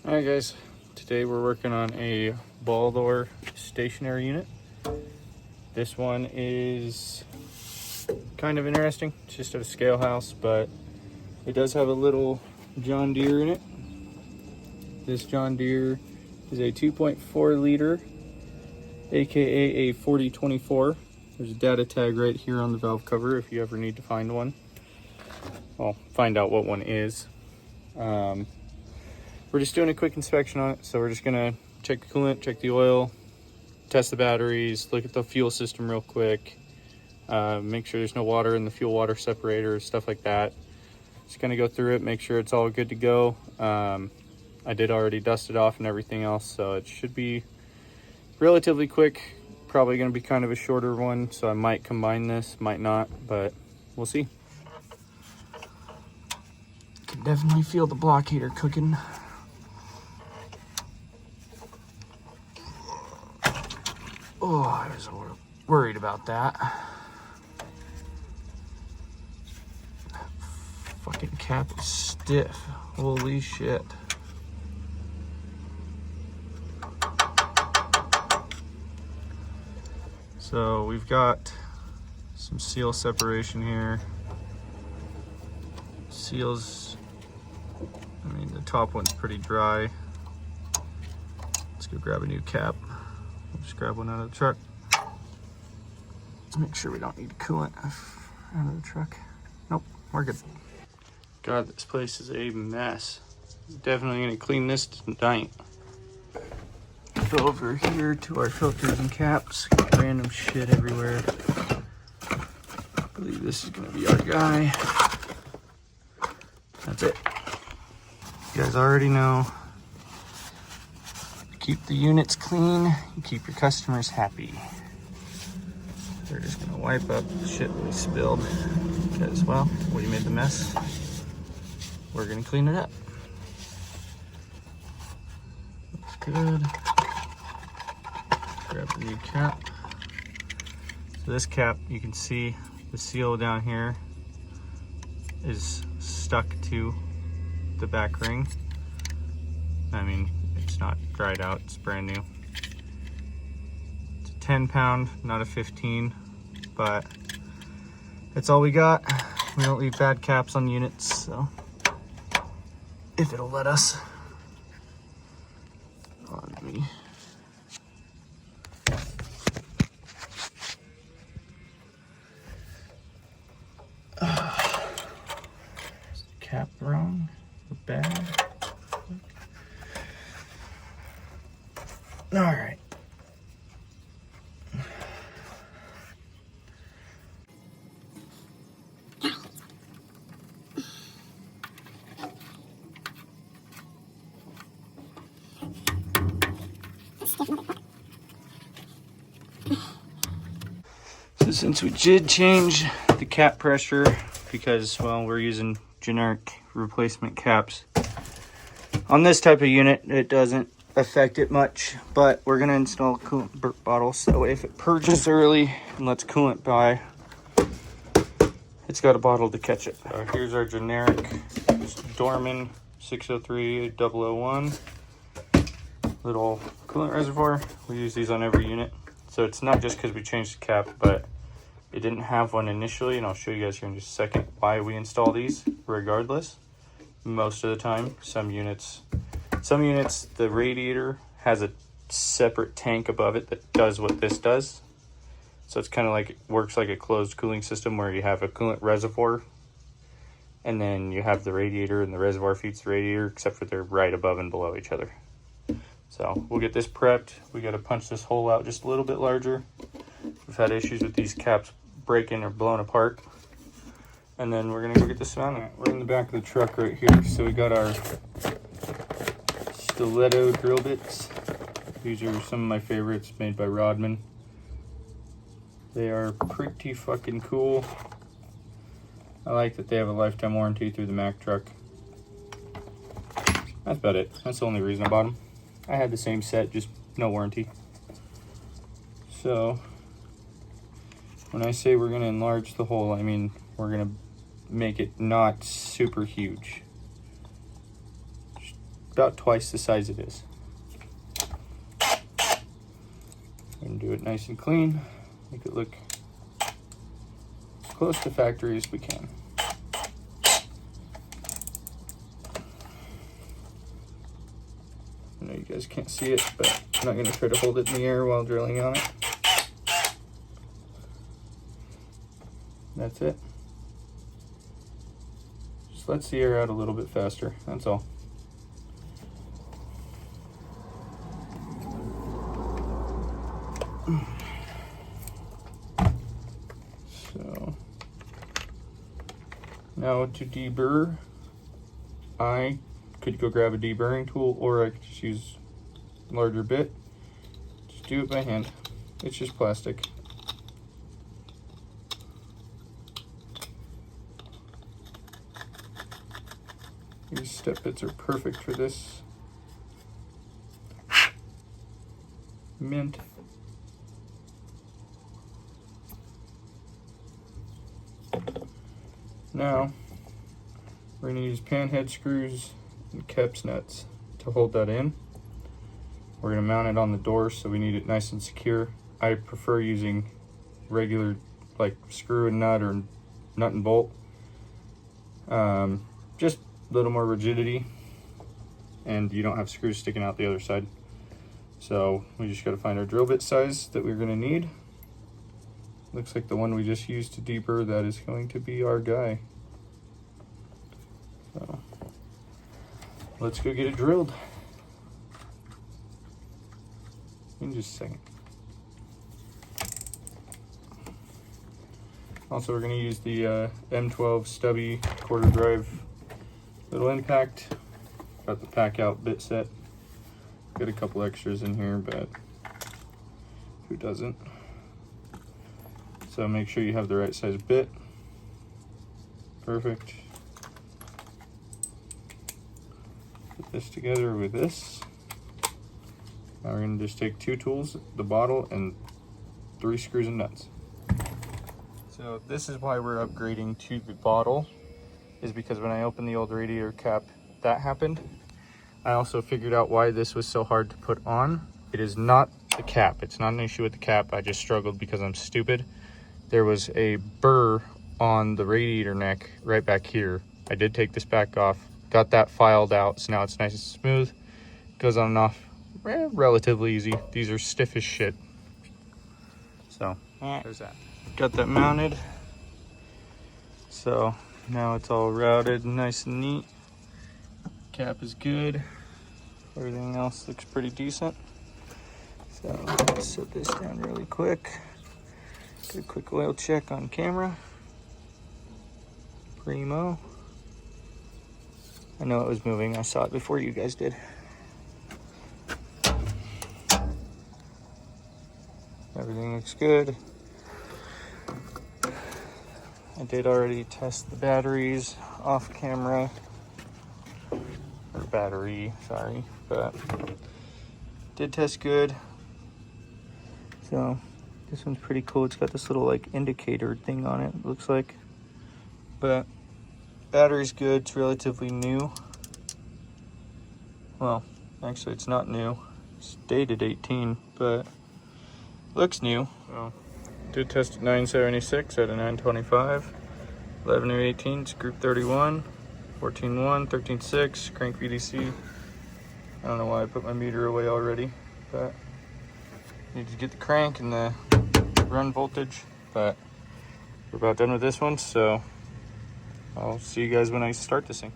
Alright guys, today we're working on a ball door stationary unit. This one is kind of interesting. It's just at a scale house, but it does have a little John Deere in it. This John Deere is a 2.4 liter, aka a 4024. There's a data tag right here on the valve cover if you ever need to find one. Well, find out what one is. We're just doing a quick inspection on it, so we're just gonna check the coolant, check the oil, test the batteries, look at the fuel system real quick, make sure there's no water in the fuel water separator, stuff like that. Just gonna go through it, make sure it's all good to go. I did already dust it off and everything else, so it should be relatively quick. Probably gonna be kind of a shorter one, so I might combine this, might not, but we'll see. Can definitely feel the block heater cooking. Oh, I was worried about that. Fucking cap is stiff. Holy shit. So we've got some seal separation here. Seals, I mean, the top one's pretty dry. Let's go grab a new cap. We'll just grab one out of the truck. Let's make sure we don't need coolant out of the truck. Nope, we're good. God, this place is a mess. Definitely gonna clean this tonight. Go over here to our filters and caps. Random shit everywhere. I believe this is gonna be our guy. That's it. You guys already know. Keep the units clean and keep your customers happy. We're just gonna wipe up the shit we spilled because, well, we made the mess. We're gonna clean it up. Looks good. Grab the new cap. So this cap, you can see the seal down here is stuck to the back ring. I mean, it's not dried out, it's brand new. It's a 10-pound, not a 15, but that's all we got. We don't leave bad caps on units, so if it'll let us. On me. Cap wrong, bad. All right. So since we did change the cap pressure because, well, we're using generic replacement caps on this type of unit, it doesn't affect it much, but we're gonna install a coolant bottle so that way if it purges early and lets coolant by, it's got a bottle to catch it. Here's our generic Dorman 603001 little coolant reservoir. We use these on every unit, so it's not just because we changed the cap, but it didn't have one initially, and I'll show you guys here in just a second why we install these regardless. Most of the time, some units, the radiator has a separate tank above it that does what this does. So it's kind of like, it works like a closed cooling system where you have a coolant reservoir and then you have the radiator, and the reservoir feeds the radiator, except for they're right above and below each other. So we'll get this prepped. We got to punch this hole out just a little bit larger. We've had issues with these caps breaking or blowing apart. And then we're gonna go get this mounted. We're in the back of the truck right here. So we got our stiletto drill bits. These are some of my favorites, made by Rodman. They are pretty fucking cool. I like that they have a lifetime warranty through the Mack truck. That's about it. That's the only reason I bought them. I had the same set, just no warranty. So when I say we're gonna enlarge the hole, I mean we're gonna make it not super huge. Just about twice the size it is. And do it nice and clean, make it look as close to factory as we can. I know you guys can't see it, but I'm not going to try to hold it in the air while drilling on it. That's it. Just lets the air out a little bit faster, that's all. So now to deburr, I could go grab a deburring tool, or I could just use a larger bit. Just do it by hand. It's just plastic. These step bits are perfect for this. Mint. Now, we're going to use panhead screws and Kep's nuts to hold that in. We're going to mount it on the door, so we need it nice and secure. I prefer using regular, like screw and nut or nut and bolt. Just a little more rigidity, and you don't have screws sticking out the other side. So we just got to find our drill bit size that we're going to need. Looks like the one we just used to deburr, that is going to be our guy. So let's go get it drilled in just a second. Also, we're going to use the M12 stubby quarter drive little impact. Got the pack out bit set. Got a couple extras in here, but who doesn't? So make sure you have the right size bit. Perfect. Put this together with this. Now we're going to just take 2 tools, the bottle, and 3 screws and nuts. So this is why we're upgrading to the bottle, is because when I opened the old radiator cap, that happened. I also figured out why this was so hard to put on. It is not the cap. It's not an issue with the cap. I just struggled because I'm stupid. There was a burr on the radiator neck right back here. I did take this back off, got that filed out, so now it's nice and smooth. Goes on and off relatively easy. These are stiff as shit. So there's that. Got that mounted. So now it's all routed, nice and neat. Cap is good. Everything else looks pretty decent. So let's set this down really quick. Do a quick oil check on camera. Primo. I know it was moving. I saw it before you guys did. Everything looks good. I did already test the batteries off camera. Or battery, sorry. But did test good. So this one's pretty cool. It's got this little like indicator thing on it, looks like. But battery's good. It's relatively new. Well, actually it's not new. It's dated 18, but looks new. So did test at 976 out of 925. 11 or 18, it's group 31. 14.1, 13.6, crank VDC. I don't know why I put my meter away already, but need to get the crank and the run voltage. But we're about done with this one, so I'll see you guys when I start this thing.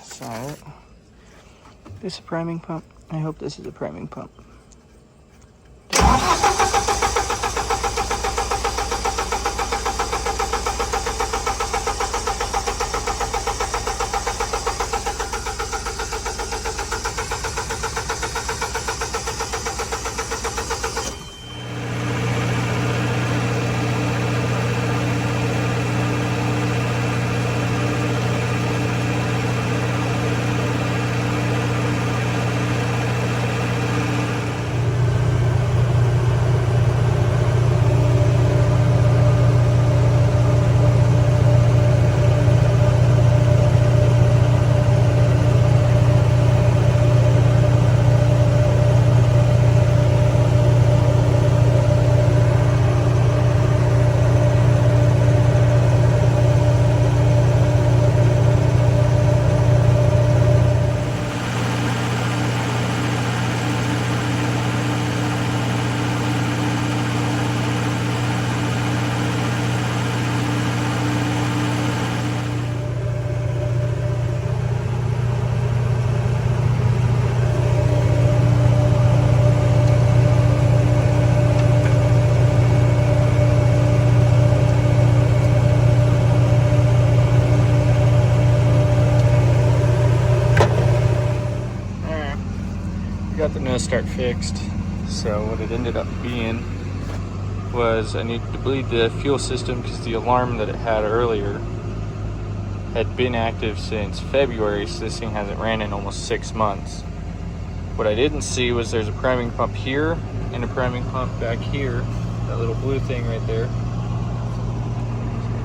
So, this a priming pump? I hope this is a priming pump. Got the nose start fixed. So what it ended up being was I needed to bleed the fuel system because the alarm that it had earlier had been active since February, so this thing hasn't ran in almost 6 months. What I didn't see was there's a priming pump here and a priming pump back here, that little blue thing right there.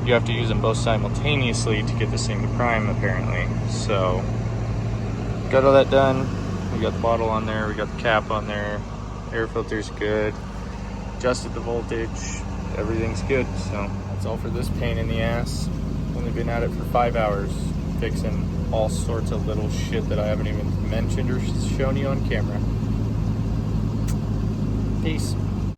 You have to use them both simultaneously to get this thing to prime, apparently. So got all that done. We got the bottle on there, we got the cap on there, air filter's good, adjusted the voltage, everything's good. So that's all for this pain in the ass. Only been at it for 5 hours, fixing all sorts of little shit that I haven't even mentioned or shown you on camera. Peace.